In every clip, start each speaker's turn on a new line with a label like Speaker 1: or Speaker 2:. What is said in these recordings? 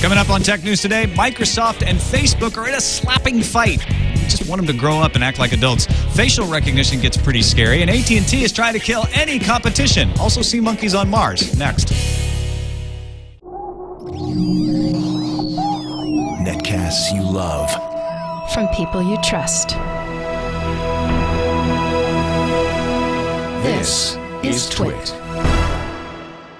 Speaker 1: Coming up on Tech News today, Microsoft and Facebook are in a slapping fight. Just want them to grow up and act like adults. Facial recognition gets pretty scary, and AT&T is trying to kill any competition. Also, sea monkeys on Mars. Next.
Speaker 2: Netcasts you love.
Speaker 3: From people you trust.
Speaker 2: This is TWiT.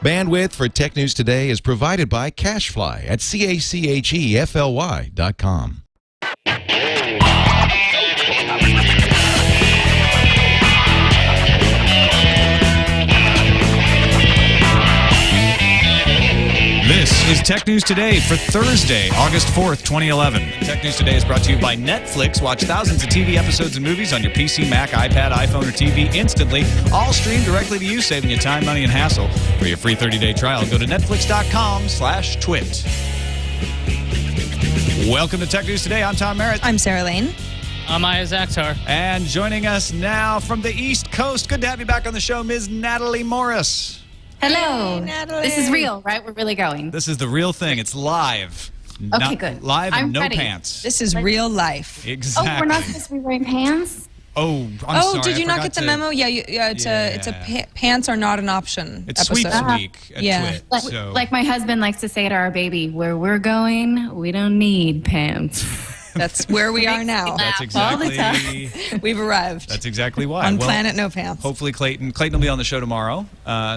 Speaker 4: Bandwidth for Tech News Today is provided by Cachefly at CACHEFLY.com.
Speaker 1: This is Tech News Today for Thursday, August 4th, 2011. Tech News Today is brought to you by Netflix. Watch thousands of TV episodes and movies on your PC, Mac, iPad, iPhone, or TV instantly. All streamed directly to you, saving you time, money, and hassle. For your free 30-day trial, go to netflix.com/twit. Welcome to Tech News Today. I'm Tom Merritt.
Speaker 5: I'm Sarah Lane.
Speaker 6: I'm Iyaz, Akhtar.
Speaker 1: And joining us now from the East Coast, good to have you back on the show, Ms. Natali Morris.
Speaker 7: Hello.
Speaker 5: Hey, Natali.
Speaker 7: This is real, right? We're really going.
Speaker 1: This is the real thing. It's live.
Speaker 7: Okay, good.
Speaker 1: Live and
Speaker 7: I'm
Speaker 1: no
Speaker 7: ready.
Speaker 1: pants.
Speaker 5: This is real life.
Speaker 1: Exactly.
Speaker 7: Oh, we're not supposed to be wearing pants?
Speaker 1: Oh, I'm sorry.
Speaker 5: Did you
Speaker 1: I
Speaker 5: not
Speaker 1: forgot
Speaker 5: get the
Speaker 1: to-
Speaker 5: memo? Yeah, it's pants are not an option.
Speaker 1: It's
Speaker 5: episode.
Speaker 1: sweeps week at
Speaker 5: Yeah.
Speaker 1: TWiT.
Speaker 7: Like my husband likes to say to our baby, where we're going, we don't need pants.
Speaker 5: That's where we are now.
Speaker 1: That's
Speaker 7: all the
Speaker 1: exactly.
Speaker 5: We've arrived
Speaker 1: That's exactly why.
Speaker 5: on
Speaker 1: Well,
Speaker 5: planet no pants.
Speaker 1: hopefully Clayton will be on the show tomorrow.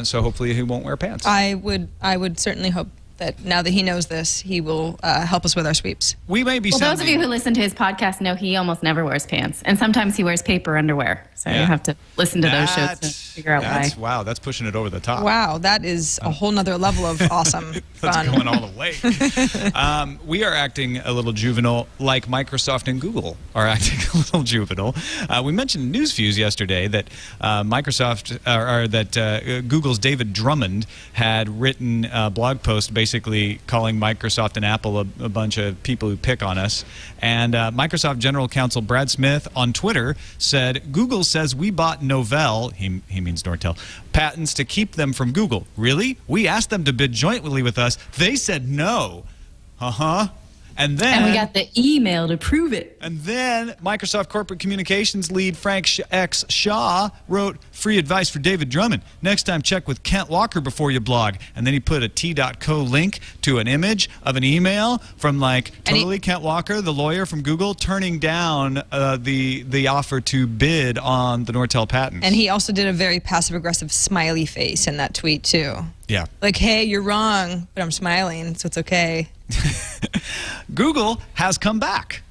Speaker 1: So hopefully he won't wear pants.
Speaker 5: I would certainly hope that now that he knows this, he will help us with our sweeps.
Speaker 1: We may be
Speaker 7: Well, those of
Speaker 1: sounding-
Speaker 7: you who listen to his podcast know he almost never wears pants. And sometimes he wears paper underwear. So
Speaker 1: Yeah.
Speaker 7: you have to listen to those shows to figure out why.
Speaker 1: Wow, that's pushing it over the top.
Speaker 5: Wow, that is a whole nother level of awesome
Speaker 1: That's
Speaker 5: fun.
Speaker 1: going all the way. We are acting a little juvenile, like Microsoft and Google are acting a little juvenile. We mentioned in News Fuse yesterday that Google's David Drummond had written a blog post basically calling Microsoft and Apple a bunch of people who pick on us. And Microsoft General Counsel Brad Smith on Twitter said, Google says we bought Novell, he means Nortel, patents to keep them from Google. Really? We asked them to bid jointly with us. They said no. And then
Speaker 7: And we got the email to prove it.
Speaker 1: And then Microsoft Corporate Communications lead Frank X. Shaw wrote free advice for David Drummond. Next time, check with Kent Walker before you blog. And then he put a t.co link to an image of an email from Kent Walker, the lawyer from Google, turning down the offer to bid on the Nortel patents.
Speaker 5: And he also did a very passive-aggressive smiley face in that tweet, too.
Speaker 1: Yeah.
Speaker 5: Like, hey, you're wrong, but I'm smiling, so it's okay.
Speaker 1: Google has come back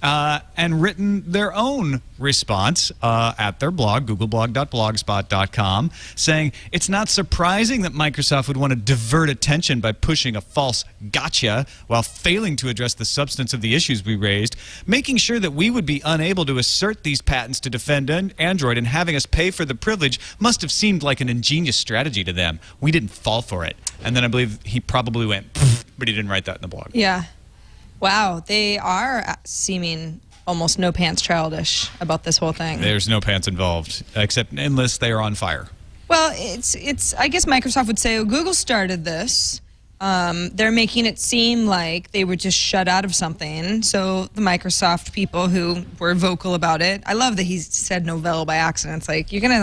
Speaker 1: and written their own response at their blog, googleblog.blogspot.com, saying it's not surprising that Microsoft would want to divert attention by pushing a false gotcha while failing to address the substance of the issues we raised. Making sure that we would be unable to assert these patents to defend Android and having us pay for the privilege must have seemed like an ingenious strategy to them. We didn't fall for it. And then I believe he probably went, but he didn't write that in the blog.
Speaker 5: Yeah. Wow, they are seeming almost no pants childish about this whole thing.
Speaker 1: There's no pants involved, except unless they are on fire.
Speaker 5: Well, it's. I guess Microsoft would say, oh, Google started this. They're making it seem like they were just shut out of something. So the Microsoft people who were vocal about it, I love that he said Novell by accident. It's like, you're going to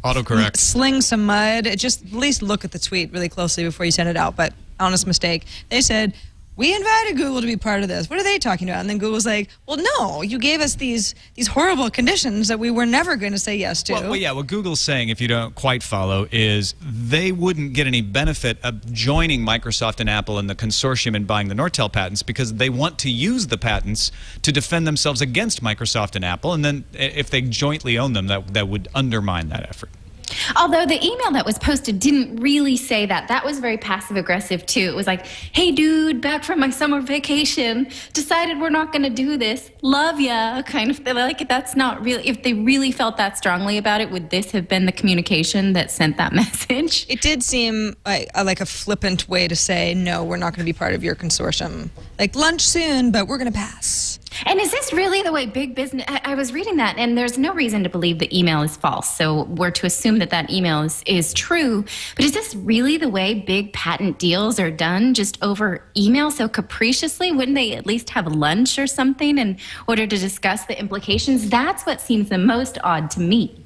Speaker 1: autocorrect.
Speaker 5: Sling some mud. Just at least look at the tweet really closely before you send it out. But honest mistake. They said, we invited Google to be part of this. What are they talking about? And then Google's like, well, no, you gave us these horrible conditions that we were never going to say yes to.
Speaker 1: Well, yeah, what Google's saying, if you don't quite follow, is they wouldn't get any benefit of joining Microsoft and Apple in the consortium and buying the Nortel patents because they want to use the patents to defend themselves against Microsoft and Apple. And then if they jointly own them, that would undermine that effort.
Speaker 7: Although the email that was posted didn't really say that. That was very passive-aggressive, too. It was like, hey, dude, back from my summer vacation, decided we're not going to do this. Love ya, kind of. Like, that's not really... If they really felt that strongly about it, would this have been the communication that sent that message?
Speaker 5: It did seem like a flippant way to say, no, we're not going to be part of your consortium. Like, lunch soon, but we're going to pass.
Speaker 7: And is this really the way big business? I was reading that, and there's no reason to believe the email is false. So we're to assume that that email is true. But is this really the way big patent deals are done, just over email so capriciously? Wouldn't they at least have lunch or something in order to discuss the implications? That's what seems the most odd to me.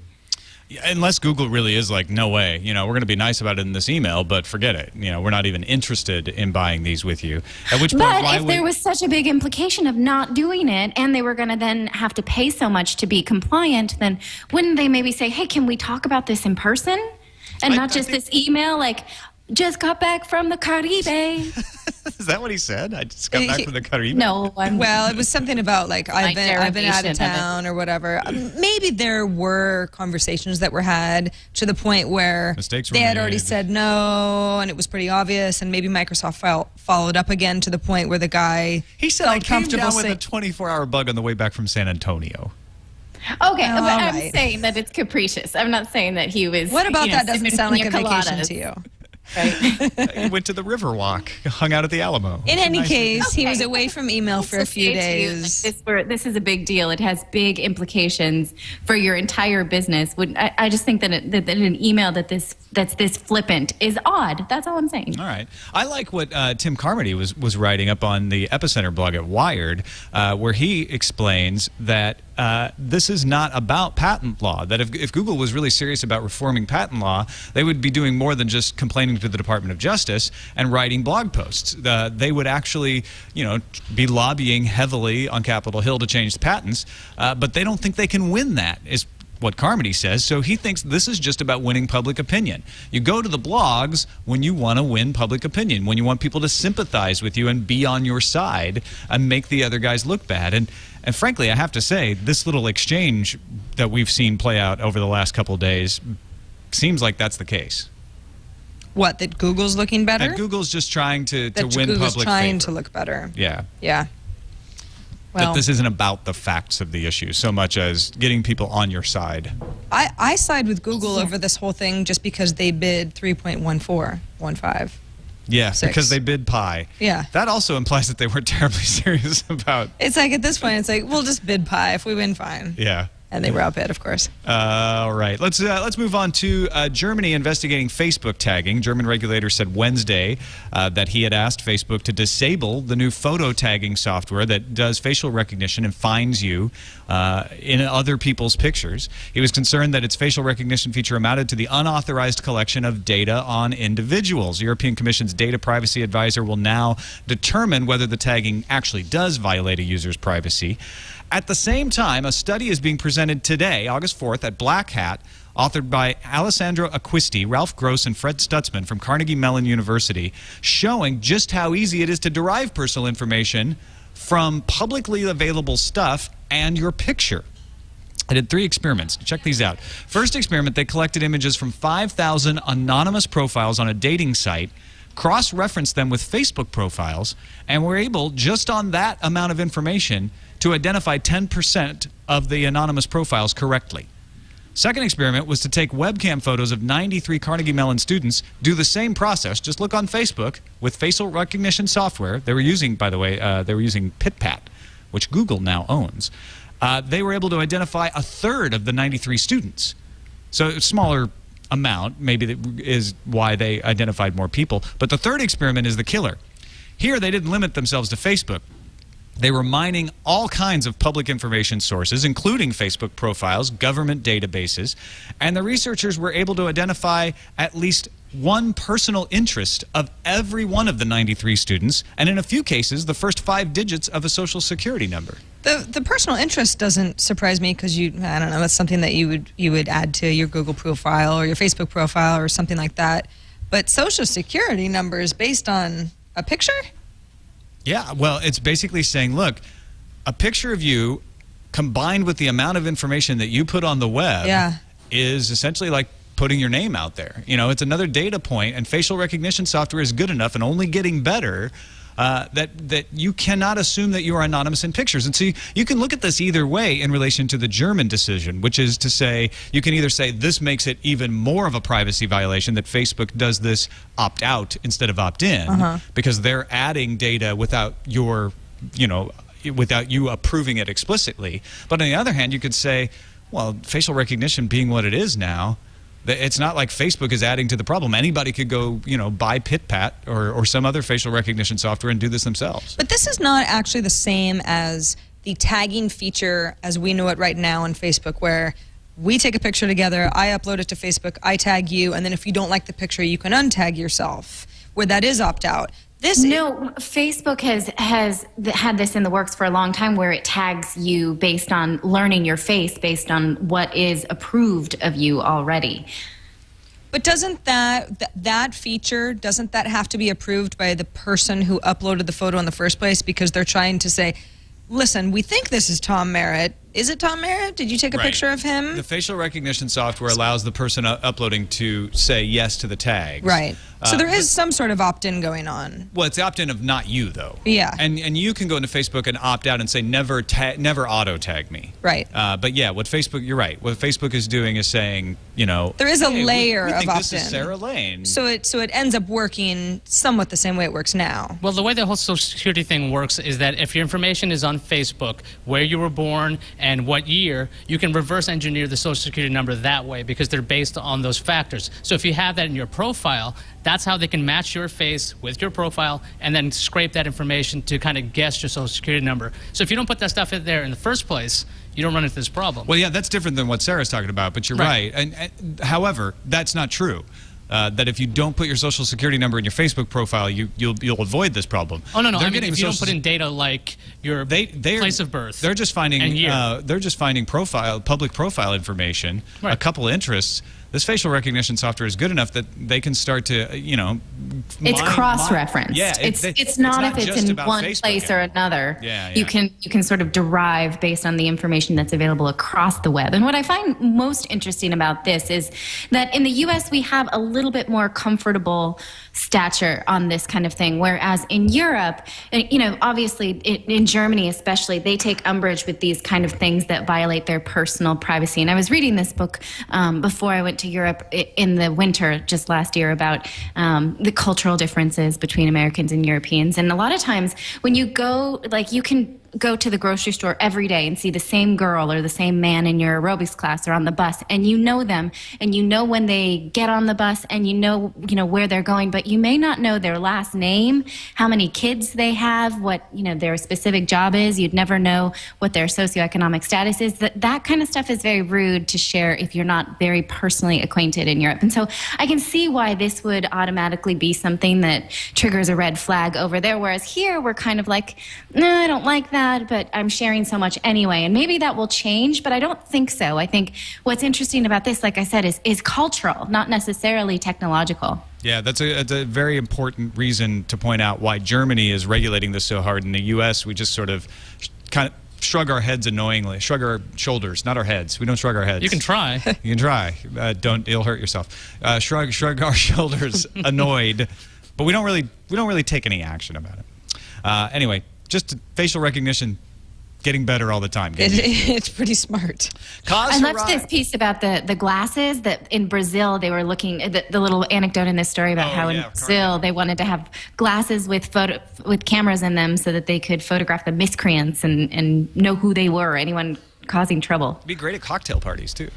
Speaker 1: Unless Google really is like, no way, we're going to be nice about it in this email, but forget it. We're not even interested in buying these with you. At which point,
Speaker 7: but if there was such a big implication of not doing it, and they were going to then have to pay so much to be compliant, then wouldn't they maybe say, hey, can we talk about this in person? And not just this email, like, just got back from the Caribe.
Speaker 1: Is that what he said? I just got back from the Caribe?
Speaker 7: No.
Speaker 5: Well, it was something about like I've been out of town or whatever. Maybe there were conversations that were had to the point where
Speaker 1: mistakes were
Speaker 5: they had
Speaker 1: made.
Speaker 5: already said no, and it was pretty obvious. And maybe Microsoft followed up again to the point where the guy
Speaker 1: He said,
Speaker 5: felt
Speaker 1: I came
Speaker 5: comfortable
Speaker 1: down with a 24-hour bug on the way back from San Antonio.
Speaker 7: Okay,
Speaker 5: Oh,
Speaker 7: but I'm
Speaker 5: right.
Speaker 7: saying that it's capricious. I'm not saying that he was.
Speaker 5: What about that
Speaker 7: sipping
Speaker 5: doesn't sound like a
Speaker 7: pina
Speaker 5: vacation
Speaker 7: coladas,
Speaker 5: to you?
Speaker 7: Right?
Speaker 1: He went to the Riverwalk, hung out at the Alamo.
Speaker 5: In any
Speaker 1: Nice.
Speaker 5: case, he
Speaker 7: Okay.
Speaker 5: was away from email for a
Speaker 7: Also
Speaker 5: few
Speaker 7: say to you,
Speaker 5: days.
Speaker 7: like, this is a big deal. It has big implications for your entire business. I just think that an email that's this flippant is odd. That's all I'm saying.
Speaker 1: All right. I like what Tim Carmody was writing up on the Epicenter blog at Wired, where he explains that this is not about patent law, that if Google was really serious about reforming patent law, they would be doing more than just complaining to the Department of Justice and writing blog posts. They would actually, be lobbying heavily on Capitol Hill to change the patents, but they don't think they can win that, is what Carmody says. So he thinks this is just about winning public opinion. You go to the blogs when you want to win public opinion, when you want people to sympathize with you and be on your side and make the other guys look bad. And frankly, I have to say, this little exchange that we've seen play out over the last couple of days seems like that's the case.
Speaker 5: What, that Google's looking better?
Speaker 1: That Google's just trying to
Speaker 5: That
Speaker 1: win
Speaker 5: Google's
Speaker 1: public
Speaker 5: trying
Speaker 1: favor.
Speaker 5: to look better.
Speaker 1: Yeah.
Speaker 5: Yeah.
Speaker 1: That
Speaker 5: Well,
Speaker 1: this isn't about the facts of the issue so much as getting people on your side.
Speaker 5: I side with Google over this whole thing just because they bid 3.1415.
Speaker 1: Yeah,
Speaker 5: Six.
Speaker 1: because they bid pi.
Speaker 5: Yeah.
Speaker 1: That also implies that they weren't terribly serious about.
Speaker 5: It's like at this point, it's like, we'll just bid pi. If we win, fine.
Speaker 1: Yeah.
Speaker 5: And they were outbid, of course.
Speaker 1: All right. Let's move on to Germany investigating Facebook tagging. German regulators said Wednesday that he had asked Facebook to disable the new photo tagging software that does facial recognition and finds you in other people's pictures. He was concerned that its facial recognition feature amounted to the unauthorized collection of data on individuals. The European Commission's data privacy advisor will now determine whether the tagging actually does violate a user's privacy. At the same time, a study is being presented today, August 4th, at Black Hat, authored by Alessandro Acquisti, Ralph Gross, and Fred Stutzman from Carnegie Mellon University, showing just how easy it is to derive personal information from publicly available stuff and your picture. I did 3 experiments. Check these out. First experiment, they collected images from 5,000 anonymous profiles on a dating site, cross-referenced them with Facebook profiles, and were able, just on that amount of information, to identify 10% of the anonymous profiles correctly. Second experiment was to take webcam photos of 93 Carnegie Mellon students, do the same process, just look on Facebook with facial recognition software. They were using, by the way, PitPat, which Google now owns. They were able to identify a third of the 93 students. So a smaller amount, maybe that is why they identified more people. But the third experiment is the killer. Here they didn't limit themselves to Facebook. They were mining all kinds of public information sources, including Facebook profiles, government databases, and the researchers were able to identify at least one personal interest of every one of the 93 students, and in a few cases, the first 5 digits of a social security number.
Speaker 5: The personal interest doesn't surprise me because I don't know, that's something that you would add to your Google profile or your Facebook profile or something like that. But social security numbers based on a picture?
Speaker 1: Yeah, well, it's basically saying, look, a picture of you combined with the amount of information that you put on the web is essentially like putting your name out there. It's another data point, and facial recognition software is good enough and only getting better that you cannot assume that you are anonymous in pictures. And see, you can look at this either way in relation to the German decision, which is to say, you can either say this makes it even more of a privacy violation that Facebook does this opt-out instead of opt-in because they're adding data without your, without you approving it explicitly. But on the other hand, you could say, well, facial recognition being what it is now, it's not like Facebook is adding to the problem. Anybody could go, buy PitPat or some other facial recognition software and do this themselves.
Speaker 5: But this is not actually the same as the tagging feature as we know it right now on Facebook, where we take a picture together, I upload it to Facebook, I tag you, and then if you don't like the picture, you can untag yourself, where that is opt-out.
Speaker 7: Facebook has had this in the works for a long time, where it tags you based on learning your face, based on what is approved of you already.
Speaker 5: But doesn't that feature, doesn't that have to be approved by the person who uploaded the photo in the first place, because they're trying to say, listen, we think this is Tom Merritt. Is it Tom Merritt? Did you take a picture of him?
Speaker 1: The facial recognition software allows the person uploading to say yes to the tags.
Speaker 5: Right. So there is some sort of opt-in going on.
Speaker 1: Well, it's opt-in of not you, though.
Speaker 5: Yeah.
Speaker 1: And you can go into Facebook and opt out and say never auto-tag me.
Speaker 5: Right.
Speaker 1: But yeah, you're right. What Facebook is doing is saying,
Speaker 5: there is a layer
Speaker 1: we
Speaker 5: of
Speaker 1: think
Speaker 5: opt-in.
Speaker 1: This is Sarah Lane.
Speaker 5: So it ends up working somewhat the same way it works now.
Speaker 6: Well, the way the whole Social Security thing works is that if your information is on Facebook, where you were born and what year, you can reverse engineer the Social Security number that way, because they're based on those factors. So if you have that in your profile, that's how they can match your face with your profile and then scrape that information to kind of guess your Social Security number. So if you don't put that stuff in there in the first place, you don't run into this problem.
Speaker 1: Well, yeah, that's different than what Sarah's talking about, but you're right. And however, that's not true. That if you don't put your Social Security number in your Facebook profile, you'll avoid this problem.
Speaker 6: Oh no! I mean, if you don't put in data like your place of birth,
Speaker 1: they're just finding public profile information, a couple interests. This facial recognition software is good enough that they can start to,
Speaker 7: it's cross-referenced.
Speaker 1: Yeah,
Speaker 7: it's not if it's in one place or another.
Speaker 1: Yeah.
Speaker 7: You can sort of derive based on the information that's available across the web. And what I find most interesting about this is that in the U.S. we have a little bit more comfortable stature on this kind of thing, whereas in Europe, obviously in Germany especially, they take umbrage with these kind of things that violate their personal privacy. And I was reading this book before I went to Europe in the winter just last year about the cultural differences between Americans and Europeans. And a lot of times when you go, you can go to the grocery store every day and see the same girl or the same man in your aerobics class or on the bus, and you know them, and you know when they get on the bus, and you know where they're going, but you may not know their last name, how many kids they have, what their specific job is. You'd never know what their socioeconomic status is. That kind of stuff is very rude to share if you're not very personally acquainted in Europe. And so I can see why this would automatically be something that triggers a red flag over there, whereas here we're kind of like, no, I don't like that, but I'm sharing so much anyway. And maybe that will change, but I don't think so. I think what's interesting about this, like I said, is cultural, not necessarily technological.
Speaker 1: Yeah, that's a very important reason to point out why Germany is regulating this so hard. In the U.S., we just sort of kind of shrug our heads annoyingly, shrug our shoulders, not our heads. We don't shrug our heads.
Speaker 6: You can try.
Speaker 1: You can try. It'll hurt yourself. Shrug our shoulders, annoyed, but we don't really take any action about it. Anyway, just facial recognition getting better all the time.
Speaker 5: It's pretty smart.
Speaker 7: I loved this piece about the glasses that in Brazil they were looking, the little anecdote in this story about how in Brazil they wanted to have glasses with cameras in them so that they could photograph the miscreants and know who they were, anyone causing trouble.
Speaker 1: It'd be great at cocktail parties too.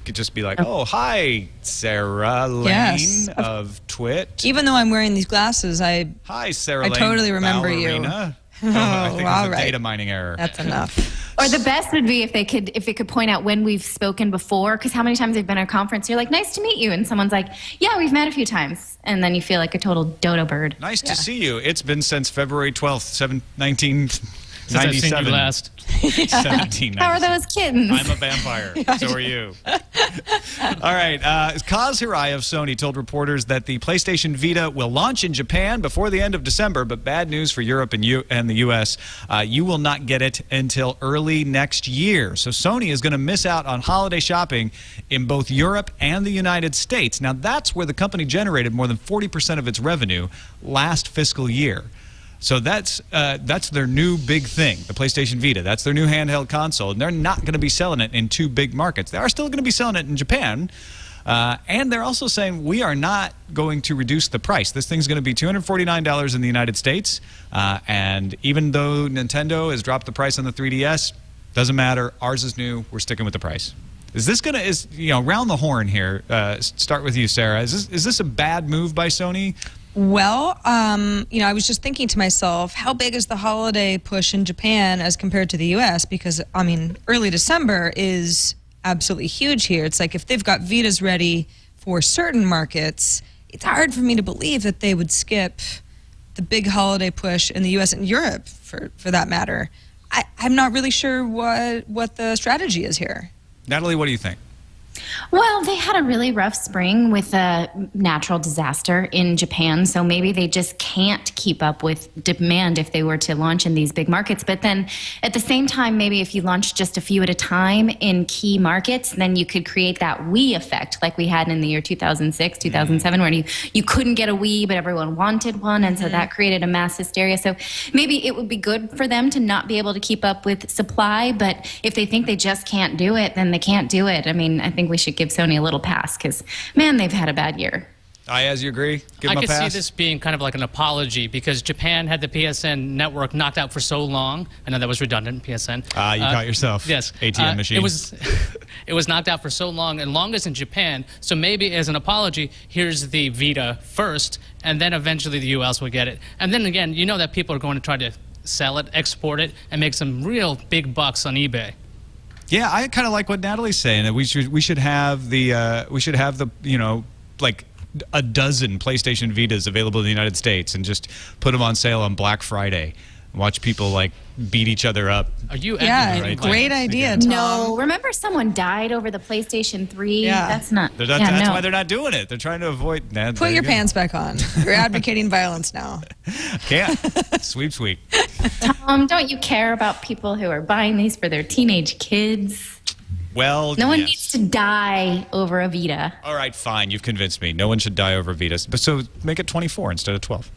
Speaker 1: Could just be like, oh, hi, Sarah Lane of TWiT.
Speaker 5: Even though I'm wearing these glasses,
Speaker 1: hi, Sarah Lane.
Speaker 5: I totally remember
Speaker 1: ballerina.
Speaker 5: you.
Speaker 1: I think
Speaker 5: all
Speaker 1: it's a
Speaker 5: right.
Speaker 1: data mining error.
Speaker 5: That's enough.
Speaker 7: Or the best would be if they could point out when we've spoken before, because how many times they've been at a conference, you're like, nice to meet you, and someone's like, yeah, we've met a few times, and then you feel like a total dodo bird.
Speaker 1: Nice to see you. It's been since February 12th, 1997.
Speaker 6: Since I've seen you last.
Speaker 1: 1797.
Speaker 7: How are those kittens?
Speaker 1: I'm a vampire. So are you. All right. Kaz Hirai of Sony told reporters that the PlayStation Vita will launch in Japan before the end of December, but bad news for Europe and the U.S. You will not get it until early next year. So Sony is going to miss out on holiday shopping in both Europe and the United States. Now, that's where the company generated more than 40% of its revenue last fiscal year. So that's their new big thing, the PlayStation Vita. That's their new handheld console, and they're not going to be selling it in two big markets. They are still going to be selling it in Japan, And they're also saying we are not going to reduce the price. This thing's going to be $249 in the United States. And even though Nintendo has dropped the price on the 3DS, doesn't matter. Ours is new. We're sticking with the price. Is this going to, round the horn here, start with you, Sarah. Is this a bad move by Sony?
Speaker 5: Well, I was just thinking to myself, how big is the holiday push in Japan as compared to the U.S.? Because, early December is absolutely huge here. It's like if they've got Vitas ready for certain markets, it's hard for me to believe that they would skip the big holiday push in the U.S. and Europe, for that matter. I'm not really sure what the strategy is here.
Speaker 1: Natali, what do you think?
Speaker 7: Well, they had a really rough spring with a natural disaster in Japan, so maybe they just can't keep up with demand if they were to launch in these big markets. But then at the same time, maybe if you launched just a few at a time in key markets, then you could create that Wii effect like we had in the year 2006, 2007, where you couldn't get a Wii, but everyone wanted one, and so that created a mass hysteria. So maybe it would be good for them to not be able to keep up with supply, but if they think they just can't do it, then they can't do it. I think we should give Sony a little pass because, man, they've had a bad year.
Speaker 1: Iyaz, you agree? Give them
Speaker 6: I
Speaker 1: a
Speaker 6: could
Speaker 1: pass?
Speaker 6: see this being kind of like an apology because Japan had the PSN network knocked out for so long. I know that was redundant, PSN.
Speaker 1: You got yourself.
Speaker 6: Yes.
Speaker 1: ATM machine.
Speaker 6: It was knocked out for so long, and longest in Japan. So maybe as an apology, here's the Vita first, and then eventually the US will get it. And then again, you know that people are going to try to sell it, export it, and make some real big bucks on eBay.
Speaker 1: Yeah, I kind of like what Natalie's saying. That we should have the like a dozen PlayStation Vitas available in the United States and just put them on sale on Black Friday. Watch people like beat each other up.
Speaker 6: Are you?
Speaker 5: Yeah,
Speaker 6: right?
Speaker 5: great idea, Tom.
Speaker 7: No, remember someone died over the PlayStation 3?
Speaker 5: Yeah.
Speaker 7: That's not.
Speaker 1: That's why they're not doing it. They're trying to avoid.
Speaker 5: Put your pants back on. You're advocating violence now.
Speaker 1: Can't. Sweep.
Speaker 7: Tom, don't you care about people who are buying these for their teenage kids?
Speaker 1: Well,
Speaker 7: no one
Speaker 1: yes.
Speaker 7: needs to die over a Vita.
Speaker 1: All right, fine. You've convinced me. No one should die over Vitas. But so make it 24 instead of 12.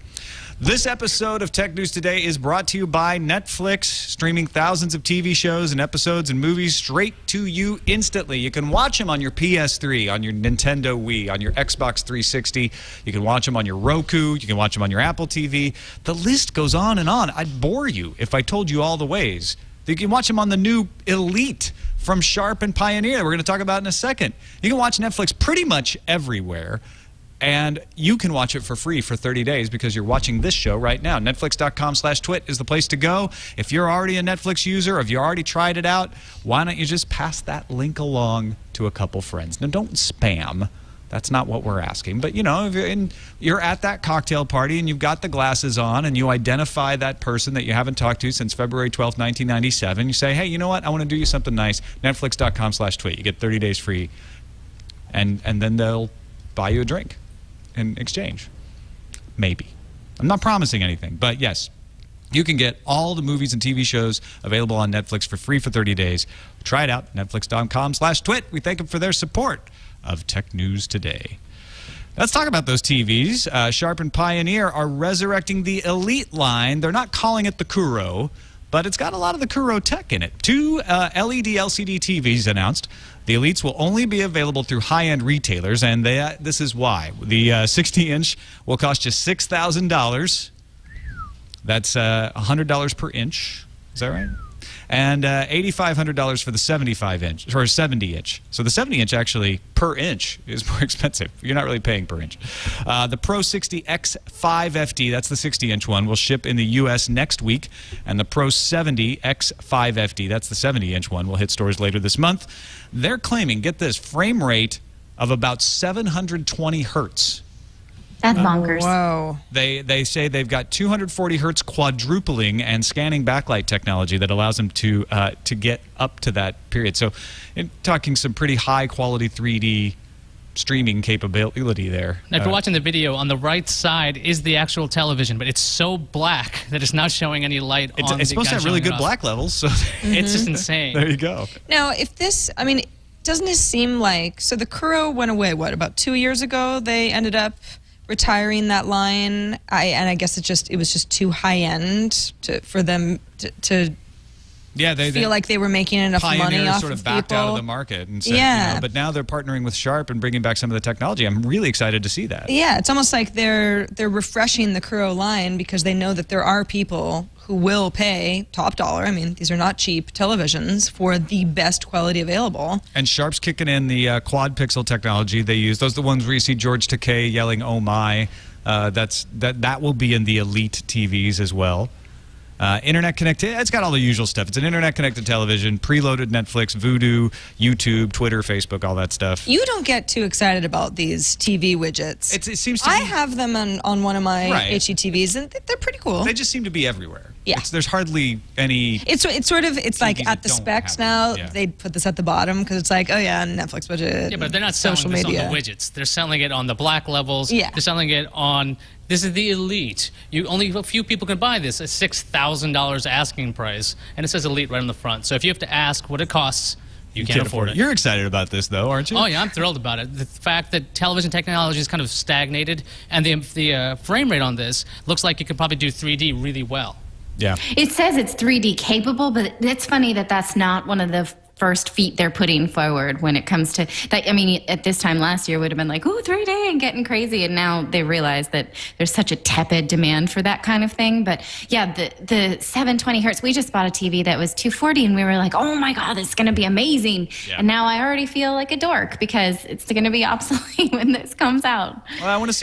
Speaker 1: This episode of Tech News Today is brought to you by Netflix, streaming thousands of TV shows and episodes and movies straight to you instantly. You can watch them on your PS3, on your Nintendo Wii, on your Xbox 360. You can watch them on your Roku. You can watch them on your Apple TV. The list goes on and on. I'd bore you if I told you all the ways. You can watch them on the new Elite from Sharp and Pioneer that we're going to talk about in a second. You can watch Netflix pretty much everywhere. And you can watch it for free for 30 days because you're watching this show right now. Netflix.com/twit is the place to go. If you're already a Netflix user, or if you already tried it out, why don't you just pass that link along to a couple friends? Now, don't spam. That's not what we're asking. But, if you're at that cocktail party and you've got the glasses on and you identify that person that you haven't talked to since February 12th, 1997, you say, hey, you know what? I want to do you something nice. Netflix.com/twit. You get 30 days free. And then they'll buy you a drink in exchange. Maybe. I'm not promising anything, but yes, you can get all the movies and TV shows available on Netflix for free for 30 days. Try it out, netflix.com/twit. We thank them for their support of Tech News Today. Let's talk about those TVs. Sharp and Pioneer are resurrecting the Elite line. They're not calling it the Kuro, but it's got a lot of the Kuro tech in it. 2 LED LCD TVs announced. The Elites will only be available through high-end retailers, and this is why. The 60-inch will cost you $6,000. That's $100 per inch. Is that right? And $8,500 for the 75-inch, or 70-inch. So the 70-inch actually per inch is more expensive. You're not really paying per inch. The Pro 60 X5 FD, that's the 60-inch one, will ship in the U.S. next week. And the Pro 70 X5 FD, that's the 70-inch one, will hit stores later this month. They're claiming, get this, frame rate of about 720 hertz.
Speaker 7: That's bonkers.
Speaker 5: Whoa.
Speaker 1: They say they've got 240 hertz quadrupling and scanning backlight technology that allows them to get up to that period. So, talking some pretty high quality 3D streaming capability there.
Speaker 6: Now, if you're watching the video, on the right side is the actual television, but it's so black that it's not showing any light on
Speaker 1: It's supposed to have really good black levels, so
Speaker 6: it's just insane.
Speaker 1: There you go.
Speaker 5: Now, if this, doesn't it seem like, so the Kuro went away, about 2 years ago? They ended up retiring that line, and I guess it was just too high end for them to
Speaker 1: Yeah, they
Speaker 5: feel like they were making enough money off
Speaker 1: sort of
Speaker 5: of
Speaker 1: backed
Speaker 5: people.
Speaker 1: out of the market and said,
Speaker 5: Yeah.
Speaker 1: but now they're partnering with Sharp and bringing back some of the technology. I'm really excited to see that.
Speaker 5: Yeah, it's almost like they're refreshing the Kuro line because they know that there are people who will pay top dollar. I mean, these are not cheap televisions for the best quality available.
Speaker 1: And Sharp's kicking in the quad pixel technology they use. Those are the ones where you see George Takei yelling, "Oh my!" That will be in the Elite TVs as well. Internet connected. It's got all the usual stuff. It's an internet connected television, preloaded Netflix, Vudu, YouTube, Twitter, Facebook, all that stuff.
Speaker 5: You don't get too excited about these TV widgets.
Speaker 1: It seems to
Speaker 5: I
Speaker 1: be,
Speaker 5: have them on one of my
Speaker 1: Right.
Speaker 5: HDTVs, and they're pretty cool.
Speaker 1: they just seem to be everywhere.
Speaker 5: Yeah.
Speaker 1: There's hardly any.
Speaker 5: It's like
Speaker 1: TVs
Speaker 5: at the
Speaker 1: that don't
Speaker 5: specs
Speaker 1: have
Speaker 5: now.
Speaker 1: it. Yeah.
Speaker 5: They put this at the bottom because it's like, oh yeah, Netflix budget.
Speaker 6: Yeah, but they're not selling
Speaker 5: social
Speaker 6: this
Speaker 5: media.
Speaker 6: on the widgets. They're selling it on the black levels.
Speaker 5: Yeah.
Speaker 6: They're selling it on, this is the Elite. Only a few people can buy this. A $6,000 asking price. And it says Elite right on the front. So if you have to ask what it costs, you can't afford it.
Speaker 1: You're excited about this, though, aren't you?
Speaker 6: Oh, yeah, I'm thrilled about it. The fact that television technology is kind of stagnated, and the frame rate on this looks like it could probably do 3D really well.
Speaker 1: Yeah.
Speaker 7: It says it's 3D capable, but it's funny that that's not one of the first feat they're putting forward when it comes to that. I mean, at this time last year would have been like, ooh, 3D and getting crazy. And now they realize that there's such a tepid demand for that kind of thing. But yeah, the 720 hertz, we just bought a TV that was 240 and we were like, oh my God, this is going to be amazing.
Speaker 1: Yeah.
Speaker 7: And now I already feel like a dork because it's going to be obsolete when this comes out.
Speaker 1: Well, I want to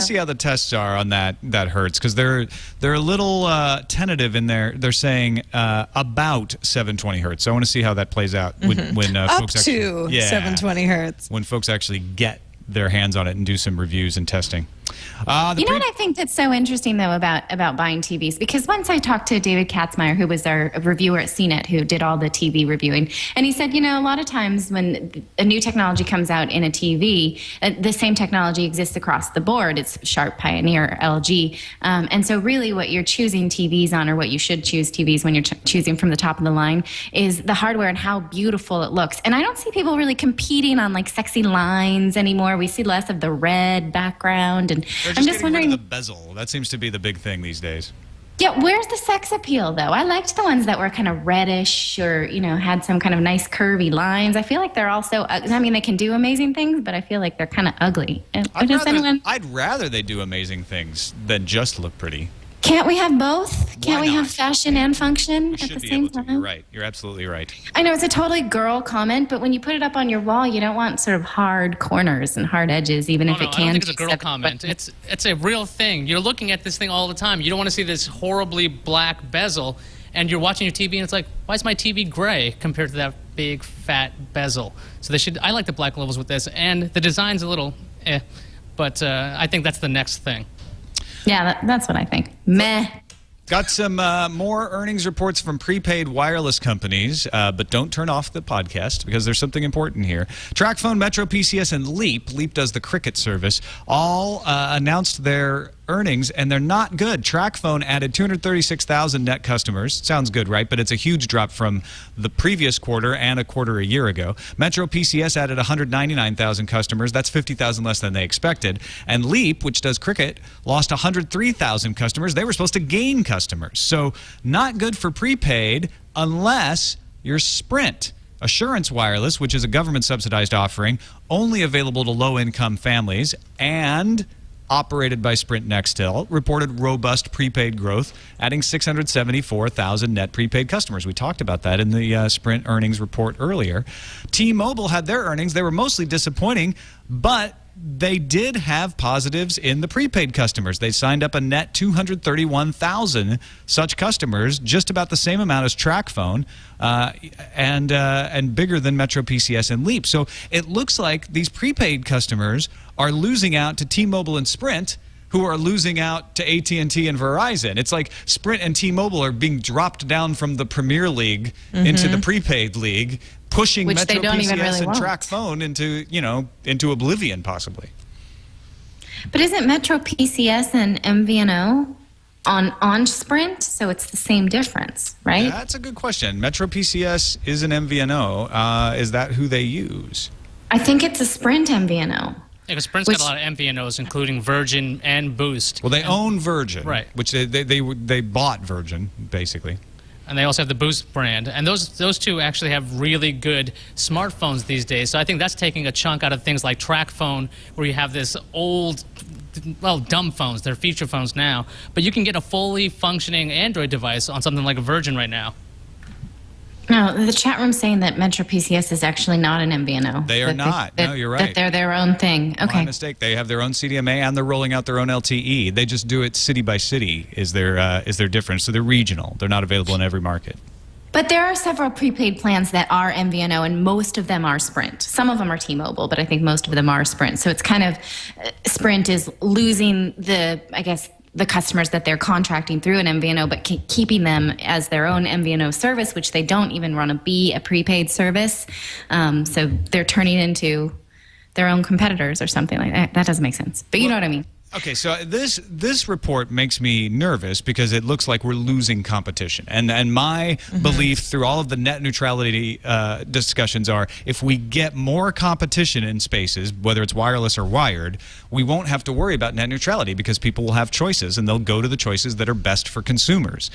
Speaker 1: see how the tests are on that hertz, because they're a little tentative in there. They're saying about 720 hertz. So I want to see how that plays out when
Speaker 5: Up
Speaker 1: folks actually,
Speaker 5: to 720 hertz.
Speaker 1: when folks actually get their hands on it and do some reviews and testing.
Speaker 7: You know what I think that's so interesting, though, about buying TVs? Because once I talked to David Katzmeyer, who was our reviewer at CNET, who did all the TV reviewing, and he said, a lot of times when a new technology comes out in a TV, the same technology exists across the board. It's Sharp, Pioneer, LG. And so really what you're choosing TVs on, or what you should choose TVs when you're choosing from the top of the line, is the hardware and how beautiful it looks. And I don't see people really competing on like sexy lines anymore. We see less of the red background. And
Speaker 1: They're
Speaker 7: I'm just
Speaker 1: getting rid
Speaker 7: wondering,
Speaker 1: of the bezel. That seems to be the big thing these days.
Speaker 7: yeah, where's the sex appeal, though? I liked the ones that were kind of reddish or, had some kind of nice curvy lines. I feel like they're also, I mean, they can do amazing things, but I feel like they're kind of ugly.
Speaker 1: I'd rather they do amazing things than just look pretty.
Speaker 7: Can't we have both? Can't we
Speaker 1: not?
Speaker 7: have fashion and function at
Speaker 1: Should
Speaker 7: the
Speaker 1: be
Speaker 7: same
Speaker 1: able to.
Speaker 7: time?
Speaker 1: You're right. You're absolutely right.
Speaker 7: I know it's a totally girl comment, but when you put it up on your wall, you don't want sort of hard corners and hard edges, even if it
Speaker 6: I
Speaker 7: can.
Speaker 6: don't think it's a
Speaker 7: be
Speaker 6: girl
Speaker 7: 7.
Speaker 6: comment. It's a real thing. You're looking at this thing all the time. You don't want to see this horribly black bezel, and you're watching your TV, and it's like, why is my TV gray compared to that big fat bezel? So I like the black levels with this, and the design's a little but I think that's the next thing.
Speaker 7: Yeah, that's what I think. Meh.
Speaker 1: Got some more earnings reports from prepaid wireless companies, but don't turn off the podcast because there's something important here. TracFone, Metro PCS, and Leap does the Cricket service, all announced their earnings, and they're not good. TracFone added 236,000 net customers. Sounds good, right? But it's a huge drop from the previous quarter and a quarter a year ago. Metro PCS added 199,000 customers. That's 50,000 less than they expected. And Leap, which does Cricket, lost 103,000 customers. They were supposed to gain customers. So not good for prepaid unless you're Sprint. Assurance Wireless, which is a government-subsidized offering, only available to low-income families, and operated by Sprint Nextel, reported robust prepaid growth, adding 674,000 net prepaid customers. We talked about that in the Sprint earnings report earlier. T-Mobile had their earnings. They were mostly disappointing, but they did have positives in the prepaid customers. They signed up a net 231,000 such customers, just about the same amount as TracFone, and bigger than Metro PCS and Leap. So it looks like these prepaid customers are losing out to T-Mobile and Sprint, who are losing out to AT&T and Verizon. It's like Sprint and T-Mobile are being dropped down from the Premier League into the prepaid league, pushing
Speaker 7: Which
Speaker 1: Metro
Speaker 7: they don't
Speaker 1: PCS
Speaker 7: even really
Speaker 1: and
Speaker 7: want.
Speaker 1: TracFone into oblivion, possibly.
Speaker 7: But isn't Metro PCS and MVNO on Sprint? So it's the same difference, right?
Speaker 1: That's a good question. Metro PCS is an MVNO. Is that who they use?
Speaker 7: I think it's a Sprint MVNO.
Speaker 6: Yeah, because Sprint's got a lot of MVNOs, including Virgin and Boost.
Speaker 1: Well, they own Virgin,
Speaker 6: Right.
Speaker 1: Which they bought Virgin, basically.
Speaker 6: and they also have the Boost brand. And those two actually have really good smartphones these days. So I think that's taking a chunk out of things like Track Phone, where you have this old, well, dumb phones. They're feature phones now. But you can get a fully functioning Android device on something like a Virgin right now.
Speaker 7: No, the chat room's saying that Metro PCS is actually not an MVNO.
Speaker 1: They are not. No, you're right.
Speaker 7: That they're their own thing. Okay.
Speaker 1: My mistake. They have their own CDMA and they're rolling out their own LTE. They just do it city by city is their difference. So they're regional. They're not available in every market.
Speaker 7: But there are several prepaid plans that are MVNO, and most of them are Sprint. Some of them are T-Mobile, but I think most of them are Sprint. So it's kind of Sprint is losing the customers that they're contracting through an MVNO, but keeping them as their own MVNO service, which they don't even want to be a prepaid service. So they're turning into their own competitors or something like that. That doesn't make sense, but you know what I mean.
Speaker 1: Okay, so this report makes me nervous because it looks like we're losing competition. And my belief through all of the net neutrality discussions are if we get more competition in spaces, whether it's wireless or wired, we won't have to worry about net neutrality because people will have choices and they'll go to the choices that are best for consumers.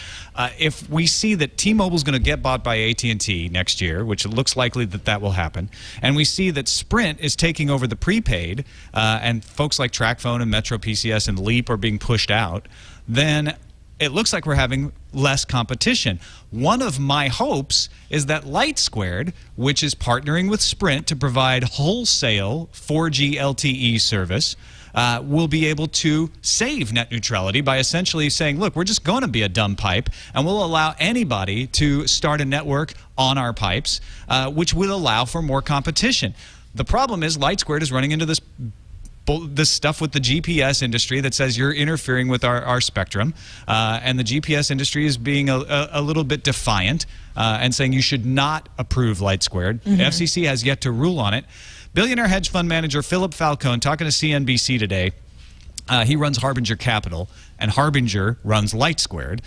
Speaker 1: If we see that T-Mobile's going to get bought by AT&T next year, which it looks likely that will happen, and we see that Sprint is taking over the prepaid and folks like TracFone and Metro PCS and Leap are being pushed out, then it looks like we're having less competition. One of my hopes is that Light Squared, which is partnering with Sprint to provide wholesale 4G LTE service, will be able to save net neutrality by essentially saying, look, we're just going to be a dumb pipe, and we'll allow anybody to start a network on our pipes, which will allow for more competition. The problem is Light Squared is running into this stuff with the GPS industry that says you're interfering with our spectrum, and the GPS industry is being a little bit defiant and saying you should not approve Light Squared. The FCC has yet to rule on it. Billionaire hedge fund manager Philip Falcone talking to CNBC today. He runs Harbinger Capital, and Harbinger runs Light Squared.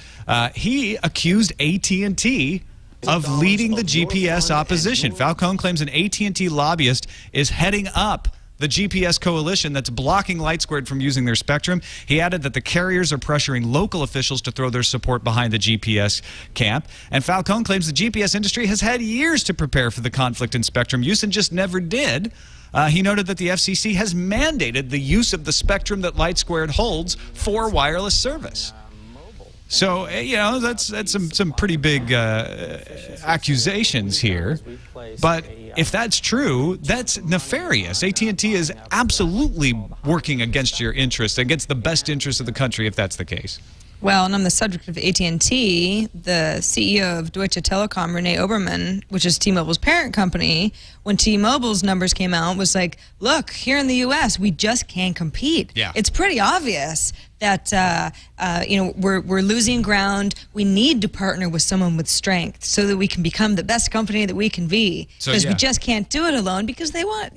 Speaker 1: He accused AT&T of leading the GPS opposition. Falcone claims an AT&T lobbyist is heading up the GPS coalition that's blocking Light Squared from using their spectrum. He added that the carriers are pressuring local officials to throw their support behind the GPS camp. And Falcone claims the GPS industry has had years to prepare for the conflict in spectrum use and just never did. He noted that the FCC has mandated the use of the spectrum that Light Squared holds for wireless service. So, you know, that's some pretty big accusations here. But if that's true, that's nefarious. AT&T is absolutely working against your interests, against the best interests of the country, if that's the case.
Speaker 5: Well, and on the subject of AT&T, the CEO of Deutsche Telekom, Renee Oberman, which is T-Mobile's parent company, when T-Mobile's numbers came out, was like, look, here in the U.S., we just can't compete.
Speaker 1: Yeah.
Speaker 5: It's pretty obvious that we're losing ground. We need to partner with someone with strength so that we can become the best company that we can be. Because we just can't do it alone because they want,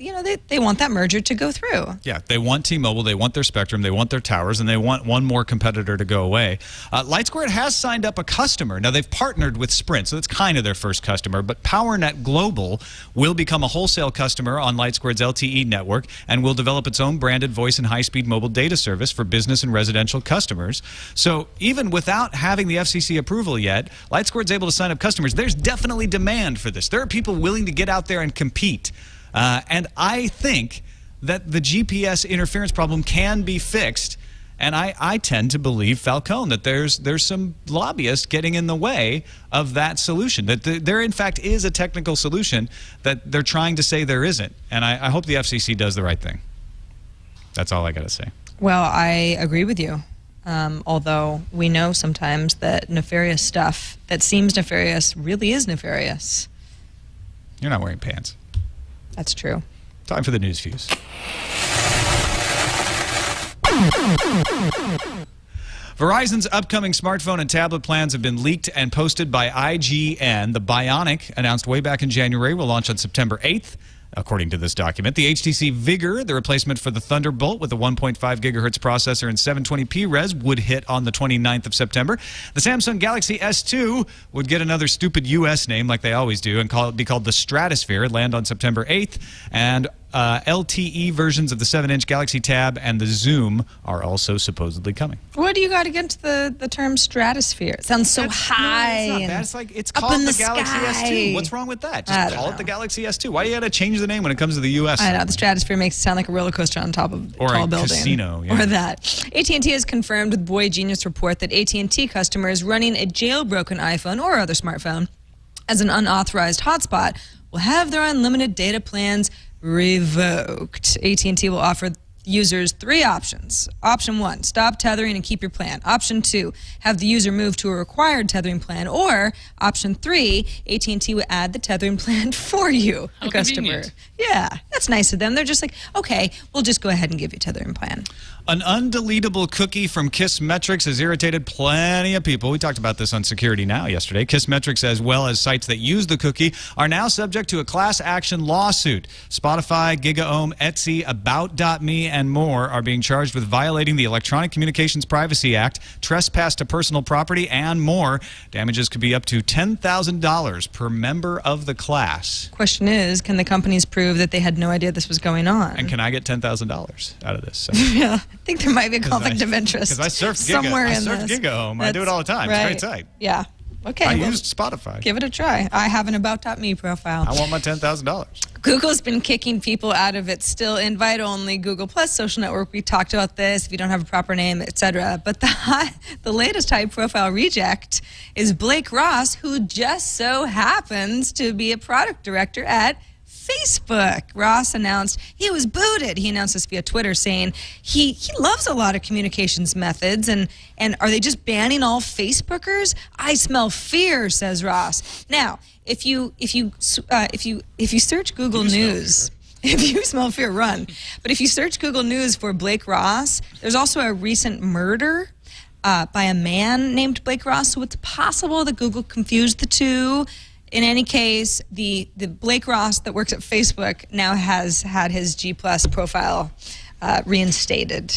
Speaker 5: they want that merger to go through.
Speaker 1: Yeah, they want T-Mobile, they want their spectrum, they want their towers, and they want one more competitor to go away. Light Squared has signed up a customer. Now, they've partnered with Sprint, so that's kind of their first customer, but PowerNet Global will become a wholesale customer on Light Squared's LTE network and will develop its own branded voice and high-speed mobile data service for business and residential customers. So even without having the FCC approval yet, Light Squared's able to sign up customers. There's definitely demand for this. There are people willing to get out there and compete. And I think that the GPS interference problem can be fixed. And I tend to believe, Falcone, that there's some lobbyists getting in the way of that solution, that there in fact is a technical solution that they're trying to say there isn't. And I hope the FCC does the right thing. That's all I got to say.
Speaker 5: Well, I agree with you. Although we know sometimes that nefarious stuff that seems nefarious really is nefarious.
Speaker 1: You're not wearing pants.
Speaker 5: That's true.
Speaker 1: Time for the news fuse. Verizon's upcoming smartphone and tablet plans have been leaked and posted by IGN. The Bionic, announced way back in January, will launch on September 8th. According to this document, the HTC Vigor, the replacement for the Thunderbolt with a 1.5 gigahertz processor and 720p res, would hit on the 29th of September. The Samsung Galaxy S2 would get another stupid US name like they always do and be called the Stratosphere, land on September 8th. And LTE versions of the 7-inch Galaxy Tab and the Zoom are also supposedly coming.
Speaker 5: What do you got against the term stratosphere? It sounds so high.
Speaker 1: No, it's not
Speaker 5: and
Speaker 1: bad. It's like it's
Speaker 5: up
Speaker 1: called
Speaker 5: in
Speaker 1: the
Speaker 5: the
Speaker 1: Galaxy
Speaker 5: sky.
Speaker 1: S2. What's wrong with that?
Speaker 5: I
Speaker 1: Just
Speaker 5: don't
Speaker 1: call
Speaker 5: know.
Speaker 1: it the Galaxy S2. Why do you got to change the name when it comes to the U.S.?
Speaker 5: I know, the stratosphere makes it sound like a roller coaster on top of a
Speaker 1: Or
Speaker 5: tall
Speaker 1: a
Speaker 5: building.
Speaker 1: casino, yeah.
Speaker 5: Or that. AT&T has confirmed with Boy Genius report that AT&T customers running a jailbroken iPhone or other smartphone as an unauthorized hotspot will have their unlimited data plans revoked. AT&T will offer users 3 options. Option 1, stop tethering and keep your plan. Option 2, have the user move to a required tethering plan. Or option 3, AT&T will add the tethering plan for you, the
Speaker 6: How
Speaker 5: customer.
Speaker 6: convenient.
Speaker 5: Yeah, that's nice of them. They're just like, okay, we'll just go ahead and give you a tethering plan.
Speaker 1: An undeletable cookie from Kissmetrics has irritated plenty of people. We talked about this on Security Now yesterday. Kissmetrics, as well as sites that use the cookie, are now subject to a class action lawsuit. Spotify, GigaOM, Etsy, About.me, and more are being charged with violating the Electronic Communications Privacy Act, trespass to personal property, and more. Damages could be up to $10,000 per member of the class.
Speaker 5: Question is, can the companies prove that they had no idea this was going on?
Speaker 1: And can I get $10,000 out of this? So.
Speaker 5: Yeah, I think there might be a conflict of interest.
Speaker 1: Because I surfed
Speaker 5: somewhere in
Speaker 1: Giga
Speaker 5: this.
Speaker 1: Home. I do it all the time.
Speaker 5: Right.
Speaker 1: It's very tight.
Speaker 5: Yeah. Okay.
Speaker 1: I
Speaker 5: well,
Speaker 1: used Spotify.
Speaker 5: give it a try. I have an About.me profile.
Speaker 1: I want my $10,000.
Speaker 5: Google's been kicking people out of its still invite-only Google Plus social network. We talked about this. If you don't have a proper name, etc. But the latest high-profile reject is Blake Ross, who just so happens to be a product director at Facebook. Ross announced he was booted. He announced this via Twitter, saying he loves a lot of communications methods, and are they just banning all Facebookers? I smell fear, says Ross. Now, if you search Google News. If you smell fear, run. But if you search Google News for Blake Ross, there's also a recent murder by a man named Blake Ross, so it's possible that Google confused the two. In any case, the Blake Ross that works at Facebook now has had his G+ profile reinstated.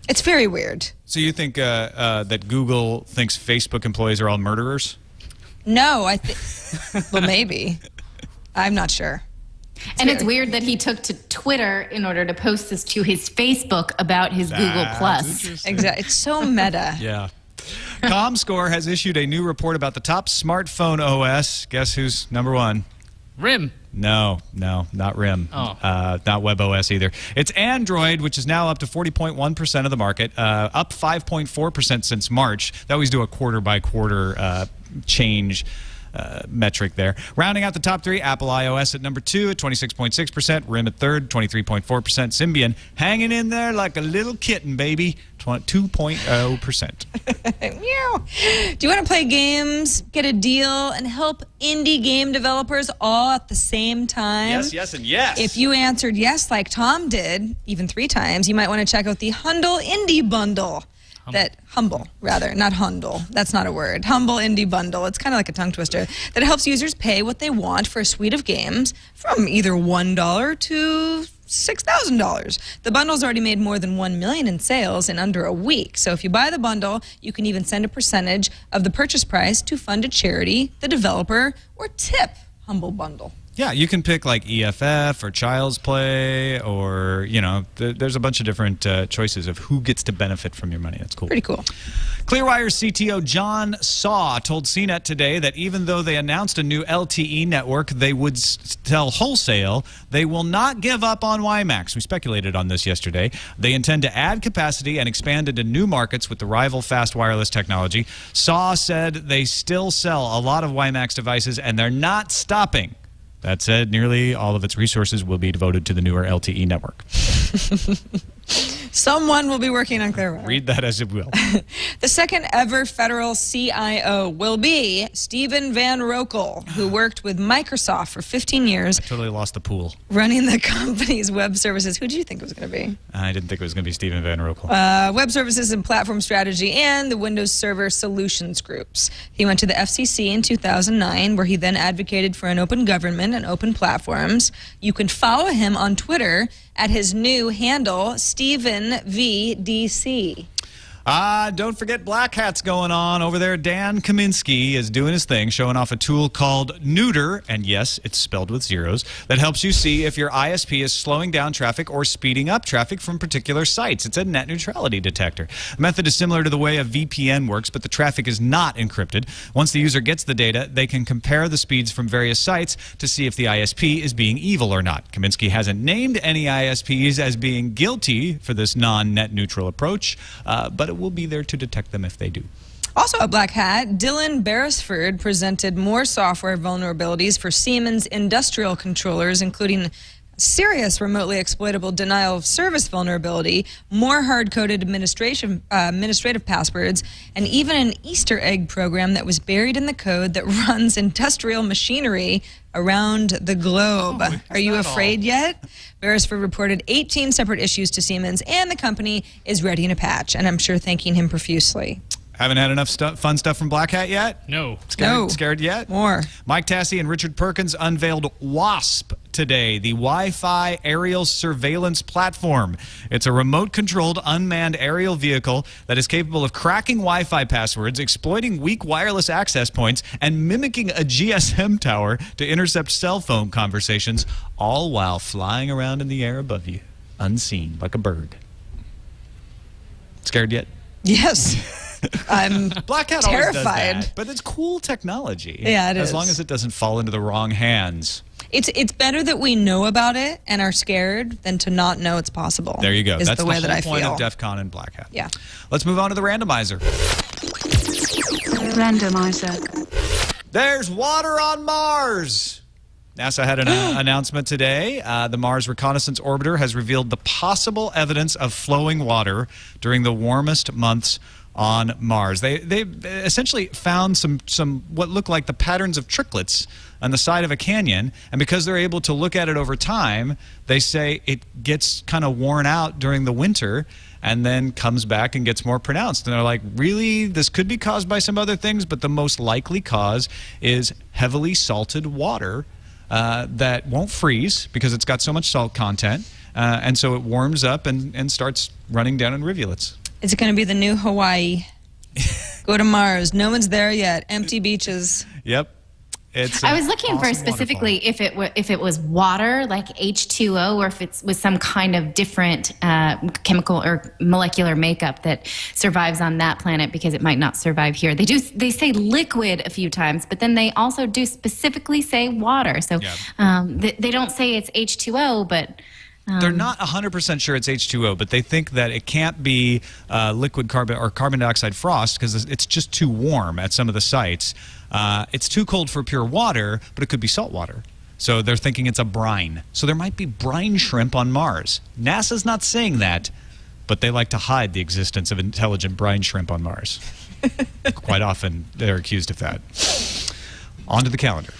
Speaker 5: It's very weird.
Speaker 1: So you think that Google thinks Facebook employees are all murderers?
Speaker 5: No, I think, well, maybe. I'm not sure.
Speaker 7: It's weird that he took to Twitter in order to post this to his Facebook about his Google Plus.
Speaker 5: Exactly. It's so meta.
Speaker 1: Yeah. ComScore has issued a new report about the top smartphone OS. Guess who's number 1?
Speaker 6: RIM.
Speaker 1: No, not RIM.
Speaker 6: Oh.
Speaker 1: Not WebOS either. It's Android, which is now up to 40.1% of the market, up 5.4% since March. They always do a quarter-by-quarter change metric there. Rounding out the top 3, Apple iOS at number 2 at 26.6%, RIM at 3rd, 23.4%, Symbian hanging in there like a little kitten, baby, 2.0%.
Speaker 5: Meow. Do you want to play games, get a deal, and help indie game developers all at the same time?
Speaker 1: Yes, yes, and yes.
Speaker 5: If you answered yes like Tom did, even 3 times, you might want to check out the Hundle Indie Bundle. Humble, not Hundle. That's not a word. Humble Indie Bundle. It's kind of like a tongue twister that helps users pay what they want for a suite of games from either $1 to $6,000. The bundle's already made more than $1 million in sales in under a week. So if you buy the bundle, you can even send a percentage of the purchase price to fund a charity, the developer, or tip Humble Bundle.
Speaker 1: Yeah, you can pick like EFF or Child's Play or, there's a bunch of different choices of who gets to benefit from your money. That's cool.
Speaker 5: Pretty cool.
Speaker 1: Clearwire's CTO John Saw told CNET today that even though they announced a new LTE network they would sell wholesale, they will not give up on WiMAX. We speculated on this yesterday. They intend to add capacity and expand into new markets with the rival fast wireless technology. Saw said they still sell a lot of WiMAX devices and they're not stopping. That said, nearly all of its resources will be devoted to the newer LTE network.
Speaker 5: Someone will be working on Clearwire.
Speaker 1: Read that as it will.
Speaker 5: The second ever federal CIO will be Stephen Van Rokel, who worked with Microsoft for 15 years.
Speaker 1: Totally lost the pool.
Speaker 5: Running the company's web services. Who did you think it was going to be?
Speaker 1: I didn't think it was going to be Stephen Van Rokel.
Speaker 5: Web services and platform strategy and the Windows Server Solutions groups. He went to the FCC in 2009, where he then advocated for an open government and open platforms. You can follow him on Twitter at his new handle, Stephen VDC.
Speaker 1: Don't forget Black Hat's going on over there. Dan Kaminsky is doing his thing, showing off a tool called Neuter, and yes, it's spelled with zeros, that helps you see if your ISP is slowing down traffic or speeding up traffic from particular sites. It's a net neutrality detector. The method is similar to the way a VPN works, but the traffic is not encrypted. Once the user gets the data, they can compare the speeds from various sites to see if the ISP is being evil or not. Kaminsky hasn't named any ISPs as being guilty for this non-net neutral approach, but it will be there to detect them if they do.
Speaker 5: Also a Black Hat, Dylan Beresford presented more software vulnerabilities for Siemens industrial controllers, including serious remotely exploitable denial of service vulnerability, more hard-coded administrative passwords, and even an Easter egg program that was buried in the code that runs industrial machinery around the globe. Are you afraid yet? Beresford reported 18 separate issues to Siemens, and the company is ready to patch, and I'm sure thanking him profusely.
Speaker 1: Haven't had enough fun stuff from Black Hat yet?
Speaker 6: No.
Speaker 1: Scared yet?
Speaker 5: More.
Speaker 1: Mike Tassi and Richard Perkins unveiled WASP today, the Wi-Fi aerial surveillance platform. It's a remote-controlled unmanned aerial vehicle that is capable of cracking Wi-Fi passwords, exploiting weak wireless access points, and mimicking a GSM tower to intercept cell phone conversations, all while flying around in the air above you, unseen, like a bird. Scared yet?
Speaker 5: Yes. I'm
Speaker 1: Black Hat
Speaker 5: terrified.
Speaker 1: always does that, but it's cool technology.
Speaker 5: Yeah, it is.
Speaker 1: As long as it doesn't fall into the wrong hands.
Speaker 5: It's better that we know about it and are scared than to not know it's possible.
Speaker 1: There you go.
Speaker 5: Is
Speaker 1: That's
Speaker 5: the way
Speaker 1: whole
Speaker 5: that I
Speaker 1: point
Speaker 5: feel.
Speaker 1: of DEF CON and Black Hat.
Speaker 5: Yeah.
Speaker 1: Let's move on to the randomizer.
Speaker 3: Randomizer.
Speaker 1: There's water on Mars. NASA had an announcement today. The Mars Reconnaissance Orbiter has revealed the possible evidence of flowing water during the warmest months on Mars. They essentially found some what look like the patterns of tricklets on the side of a canyon, and because they're able to look at it over time, they say it gets kind of worn out during the winter and then comes back and gets more pronounced. And they're like, really? This could be caused by some other things, but the most likely cause is heavily salted water that won't freeze because it's got so much salt content, and so it warms up and starts running down in rivulets.
Speaker 5: It's going to be the new Hawaii. Go to Mars. No one's there yet. Empty beaches.
Speaker 1: Yep. It's
Speaker 7: I was looking for specifically if it was water, like H2O, or if it was some kind of different chemical or molecular makeup that survives on that planet, because it might not survive here. They say liquid a few times, but then they also do specifically say water. So they don't say it's H2O, but
Speaker 1: they're not 100% sure it's H2O, but they think that it can't be liquid carbon or carbon dioxide frost because it's just too warm at some of the sites. It's too cold for pure water, but it could be salt water. So they're thinking it's a brine. So there might be brine shrimp on Mars. NASA's not saying that, but they like to hide the existence of intelligent brine shrimp on Mars. Quite often they're accused of that. On to the calendar.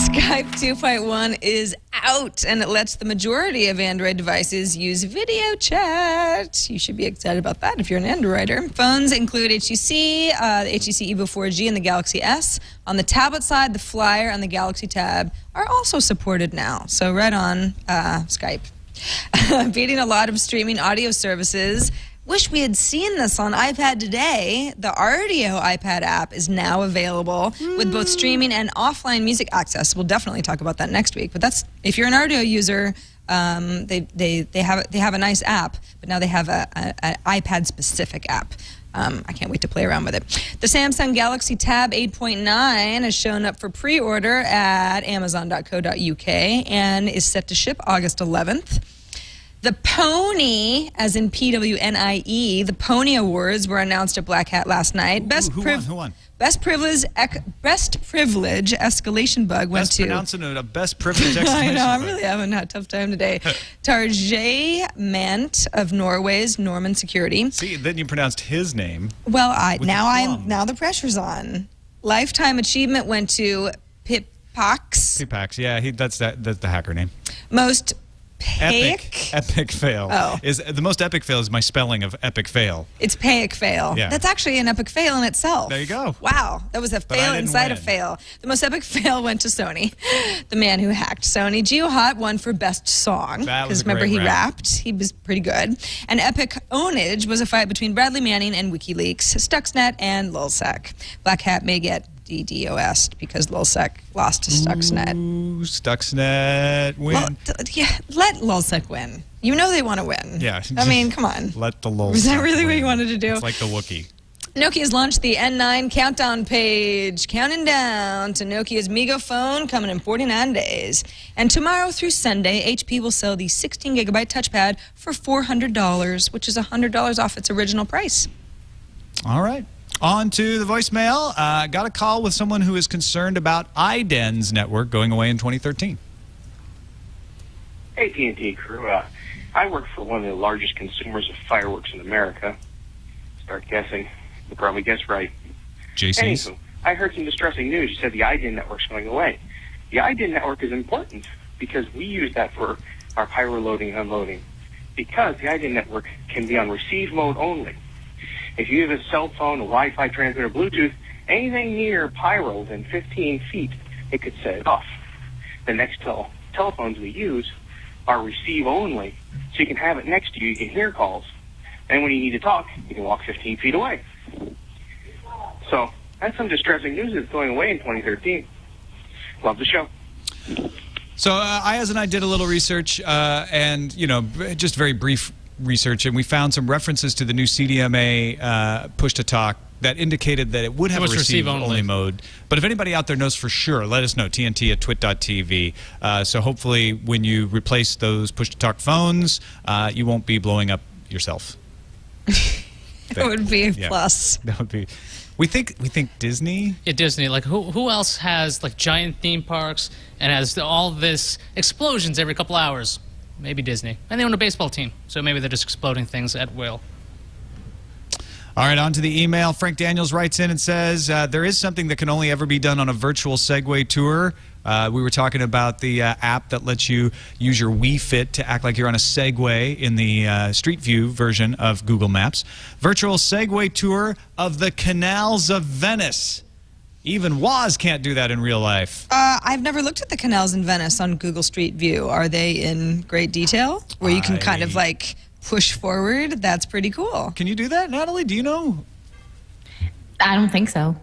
Speaker 5: Skype 2.1 is out, and it lets the majority of Android devices use video chat. You should be excited about that if you're an Androider. Phones include HTC, the HTC Evo 4G, and the Galaxy S. On the tablet side, the Flyer and the Galaxy Tab are also supported now. So right on, Skype. Beating a lot of streaming audio services. Wish we had seen this on iPad today. The Rdio iPad app is now available with both streaming and offline music access. We'll definitely talk about that next week. But that's, if you're an Rdio user, they have a nice app, but now they have an iPad specific app. I can't wait to play around with it. The Samsung Galaxy Tab 8.9 has shown up for pre-order at Amazon.co.uk and is set to ship August 11th. The Pony, as in PWNIE, the Pony Awards were announced at Black Hat last night.
Speaker 1: Who won?
Speaker 5: Best privilege escalation bug went
Speaker 1: Best
Speaker 5: to...
Speaker 1: pronouncing it a best privilege escalation
Speaker 5: I know, I'm
Speaker 1: bug.
Speaker 5: really having a tough time today. Tarjei Mant of Norway's Norman Security.
Speaker 1: See, then you pronounced his name.
Speaker 5: Well,
Speaker 1: With
Speaker 5: now the pressure's on. Lifetime achievement went to Pipax.
Speaker 1: Pipax, yeah, that's the hacker name.
Speaker 5: Most
Speaker 1: Epic fail.
Speaker 5: Oh.
Speaker 1: Is the most epic fail is my spelling of epic fail.
Speaker 5: It's paic fail.
Speaker 1: Yeah.
Speaker 5: That's actually an epic fail in itself.
Speaker 1: There you go.
Speaker 5: Wow. That was a
Speaker 1: But I
Speaker 5: fail
Speaker 1: didn't
Speaker 5: inside a
Speaker 1: win.
Speaker 5: fail. The most epic fail went to Sony, the man who hacked Sony. GeoHot won for best song.
Speaker 1: That was a
Speaker 5: remember,
Speaker 1: great
Speaker 5: he
Speaker 1: rap.
Speaker 5: rapped. He was pretty good. And epic ownage was a fight between Bradley Manning and WikiLeaks, Stuxnet, and Lulzsec. Black Hat may get DDoS'd because Lulzsec lost to Stuxnet.
Speaker 1: Ooh, Stuxnet win.
Speaker 5: Well, yeah, let Lulzsec win. You know they want to win.
Speaker 1: Yeah.
Speaker 5: I mean, come on.
Speaker 1: Let the lull.
Speaker 5: Was that really what you wanted to do?
Speaker 1: It's like the Wookiee.
Speaker 5: Nokia's launched the N9 countdown page, counting down to Nokia's Migo phone coming in 49 days. And tomorrow through Sunday, HP will sell the 16-gigabyte touchpad for $400, which is $100 off its original price.
Speaker 1: All right. On to the voicemail. Got a call with someone who is concerned about iDen's network going away in 2013.
Speaker 8: AT&T crew. I work for one of the largest consumers of fireworks in America. Start guessing. You'll probably guess right.
Speaker 1: JC's.
Speaker 8: Anywho, I heard some distressing news. You said the iDen network's going away. The iDen network is important because we use that for our pyro loading and unloading. Because the iDen network can be on receive mode only. If you have a cell phone, a Wi-Fi transmitter, Bluetooth, anything near pyro than 15 feet, it could set it off. The next telephones we use are receive only, so you can have it next to you, you can hear calls. And when you need to talk, you can walk 15 feet away. So that's some distressing news that's going away in 2013. Love the show.
Speaker 1: So Iyaz and I did a little research and, just very brief research, and we found some references to the new CDMA push-to-talk that indicated that it would have a receive-only mode. But if anybody out there knows for sure, let us know, TNT@twit.tv. So hopefully when you replace those push-to-talk phones, you won't be blowing up yourself.
Speaker 5: That would be a plus.
Speaker 1: That would be... We think Disney?
Speaker 6: Yeah, Disney. Like, who else has, like, giant theme parks and has all this explosions every couple hours? Maybe Disney. And they own a baseball team, so maybe they're just exploding things at will.
Speaker 1: All right, on to the email. Frank Daniels writes in and says, there is something that can only ever be done on a virtual Segway tour. We were talking about the app that lets you use your Wii Fit to act like you're on a Segway in the Street View version of Google Maps. Virtual Segway tour of the canals of Venice. Even Woz can't do that in real life.
Speaker 5: I've never looked at the canals in Venice on Google Street View. Are they in great detail? Where you can kind of like push forward? That's pretty cool.
Speaker 1: Can you do that, Natalie? Do you know?
Speaker 7: I don't think so.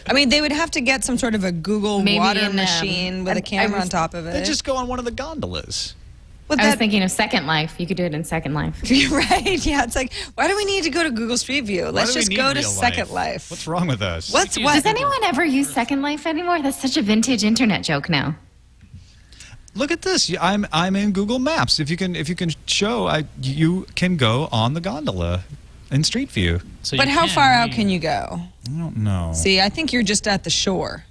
Speaker 5: I mean, they would have to get some sort of a Google
Speaker 7: Maybe
Speaker 5: water
Speaker 7: in,
Speaker 5: machine with a camera on top of it.
Speaker 1: They just go on one of the gondolas.
Speaker 5: Well,
Speaker 7: I was thinking of Second Life. You could do it in Second Life.
Speaker 5: Right, yeah. It's like, why do we need to go to Google Street View? Let's just go to Second Life.
Speaker 1: What's wrong with us?
Speaker 5: What?
Speaker 7: Does anyone ever use Second Life anymore? That's such a vintage internet joke now.
Speaker 1: Look at this. I'm in Google Maps. If you can show, you can go on the gondola in Street View.
Speaker 6: So
Speaker 5: But how far out can you go?
Speaker 1: I don't know.
Speaker 5: See, I think you're just at the shore.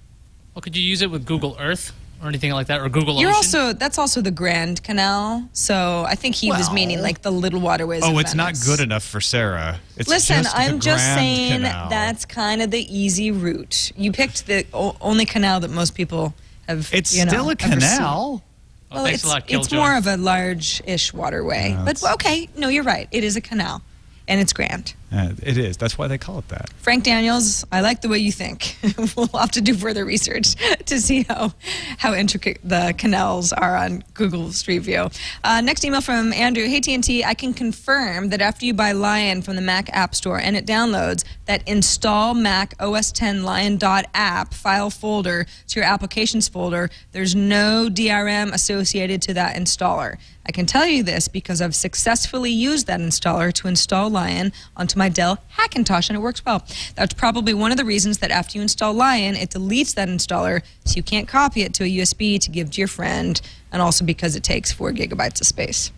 Speaker 6: Well, could you use it with Google Earth or anything like that, or Google
Speaker 5: You're
Speaker 6: Ocean?
Speaker 5: that's also the Grand Canal. So I think he was meaning like the little waterways.
Speaker 1: Oh,
Speaker 5: of
Speaker 1: it's not
Speaker 5: Venice.
Speaker 1: good enough for Sarah. It's
Speaker 5: Listen,
Speaker 1: just
Speaker 5: I'm
Speaker 1: the
Speaker 5: just
Speaker 1: Grand
Speaker 5: saying
Speaker 1: Canal.
Speaker 5: that's kind of the easy route. You picked the only canal that most people have.
Speaker 1: It's still a
Speaker 5: ever seen.
Speaker 1: canal.
Speaker 6: Oh, thanks a lot,
Speaker 5: it's
Speaker 6: Killjoy.
Speaker 5: more of a large-ish waterway. But okay, no, you're right. It is a canal, and it's grand.
Speaker 1: It is. That's why they call it that.
Speaker 5: Frank Daniels, I like the way you think. We'll have to do further research to see how intricate the canals are on Google Street View. Next email from Andrew. Hey, TNT, I can confirm that after you buy Lion from the Mac App Store and it downloads, that install Mac OS X Lion.app file folder to your applications folder, there's no DRM associated to that installer. I can tell you this because I've successfully used that installer to install Lion onto my Dell Hackintosh, and it works well. That's probably one of the reasons that after you install Lion, it deletes that installer so you can't copy it to a USB to give to your friend, and also because it takes 4 gigabytes of space.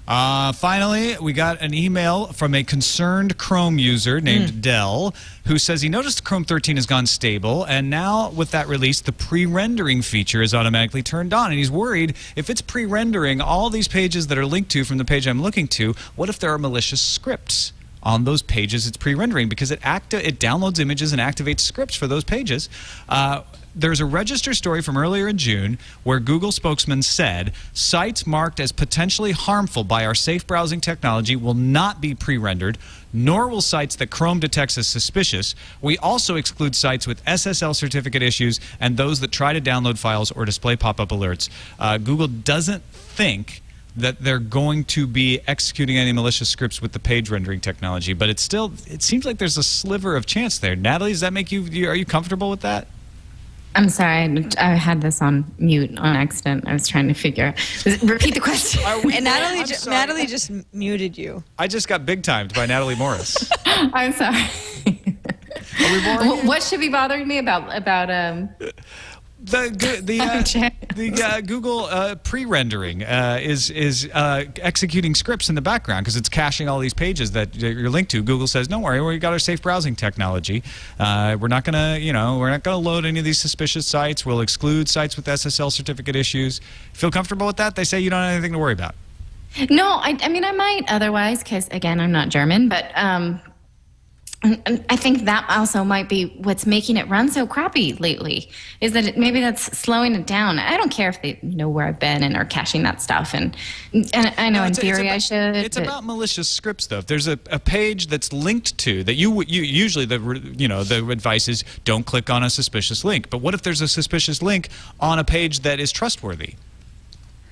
Speaker 1: Finally, we got an email from a concerned Chrome user named Dell who says he noticed Chrome 13 has gone stable, and now with that release, the pre-rendering feature is automatically turned on, and he's worried if it's pre-rendering all these pages that are linked to from the page I'm looking to, what if there are malicious scripts on those pages it's pre-rendering because it downloads images and activates scripts for those pages. There's a Register story from earlier in June where Google spokesman said sites marked as potentially harmful by our safe browsing technology will not be pre-rendered, nor will sites that Chrome detects as suspicious. We also exclude sites with SSL certificate issues and those that try to download files or display pop-up alerts. Google doesn't think that they're going to be executing any malicious scripts with the page rendering technology, but it seems like there's a sliver of chance there. Natalie, does that make are you comfortable with that?
Speaker 7: I'm sorry, I had this on mute on accident. I was trying to figure. Repeat the question.
Speaker 5: And Natalie just muted you.
Speaker 1: I just got big timed by Natalie Morris.
Speaker 7: I'm sorry.
Speaker 1: Are we boring you?
Speaker 7: What should be bothering me about
Speaker 1: the Google pre-rendering is executing scripts in the background because it's caching all these pages that you're linked to. Google says, "Don't worry, we got our safe browsing technology. We're not gonna load any of these suspicious sites. We'll exclude sites with SSL certificate issues." Feel comfortable with that? They say you don't have anything to worry about.
Speaker 7: No, I mean I might otherwise because again I'm not German, but. I think that also might be what's making it run so crappy lately, is that maybe that's slowing it down. I don't care if they know where I've been and are caching that stuff. And I know in theory I should.
Speaker 1: It's about malicious scripts, though. If there's a page that's linked to that, you usually the advice is don't click on a suspicious link. But what if there's a suspicious link on a page that is trustworthy?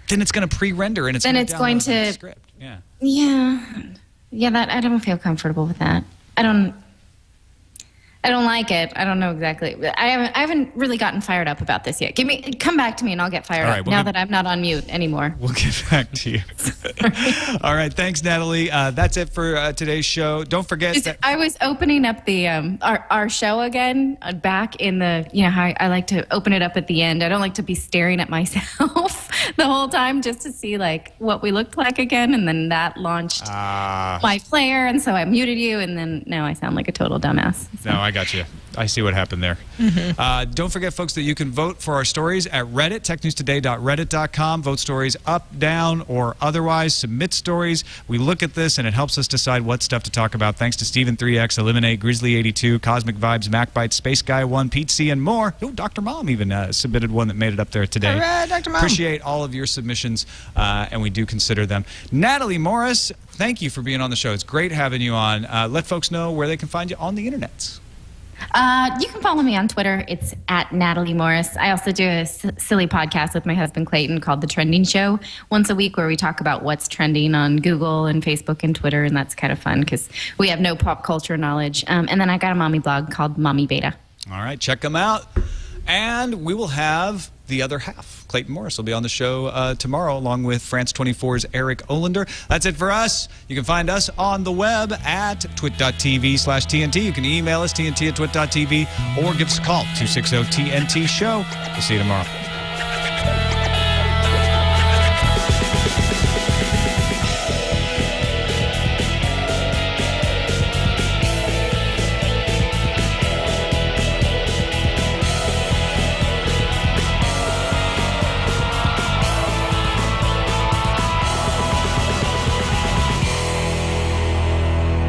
Speaker 1: Then it's going to pre-render and it's going to script.
Speaker 7: Yeah. That I don't feel comfortable with that. I don't like it. I don't know exactly. I haven't really gotten fired up about this yet. Come back to me and I'll get fired up now that I'm not on mute anymore.
Speaker 1: We'll get back to you. All right. Thanks, Natalie. That's it for today's show. Don't forget
Speaker 7: I was opening up the our show again back in the, how I like to open it up at the end. I don't like to be staring at myself the whole time just to see like what we looked like again. And then that launched my player. And so I muted you. And then now I sound like a total dumbass. So.
Speaker 1: No, I got you. I see what happened there. Mm-hmm. Don't forget, folks, that you can vote for our stories at Reddit, technewstoday.reddit.com. Vote stories up, down, or otherwise. Submit stories. We look at this, and it helps us decide what stuff to talk about. Thanks to Steven3X, Eliminate, Grizzly82, Cosmic Vibes, MacBite, Space Guy 1, Pete C, and more. Oh, Dr. Mom even submitted one that made it up there today.
Speaker 5: All right, Dr. Mom.
Speaker 1: Appreciate all of your submissions, and we do consider them. Natalie Morris, thank you for being on the show. It's great having you on. Let folks know where they can find you on the internet.
Speaker 7: You can follow me on Twitter. It's at Natalie Morris. I also do a silly podcast with my husband Clayton called The Trending Show once a week where we talk about what's trending on Google and Facebook and Twitter, and that's kind of fun because we have no pop culture knowledge. And then I got a mommy blog called Mommy Beta.
Speaker 1: All right, check them out. And we will have the other half. Clayton Morris will be on the show tomorrow along with France 24's Eric Olander. That's it for us. You can find us on the web at twit.tv/TNT. You can email us, tnt@twit.tv, or give us a call, 260-TNT-SHOW. We'll see you tomorrow.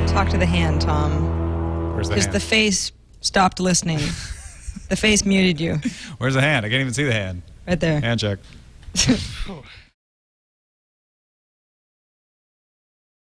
Speaker 5: Talk to the hand, Tom.
Speaker 1: Where's the hand?
Speaker 5: Because the face stopped listening. The face muted you.
Speaker 1: Where's the hand? I can't even see the hand.
Speaker 5: Right there.
Speaker 1: Hand check.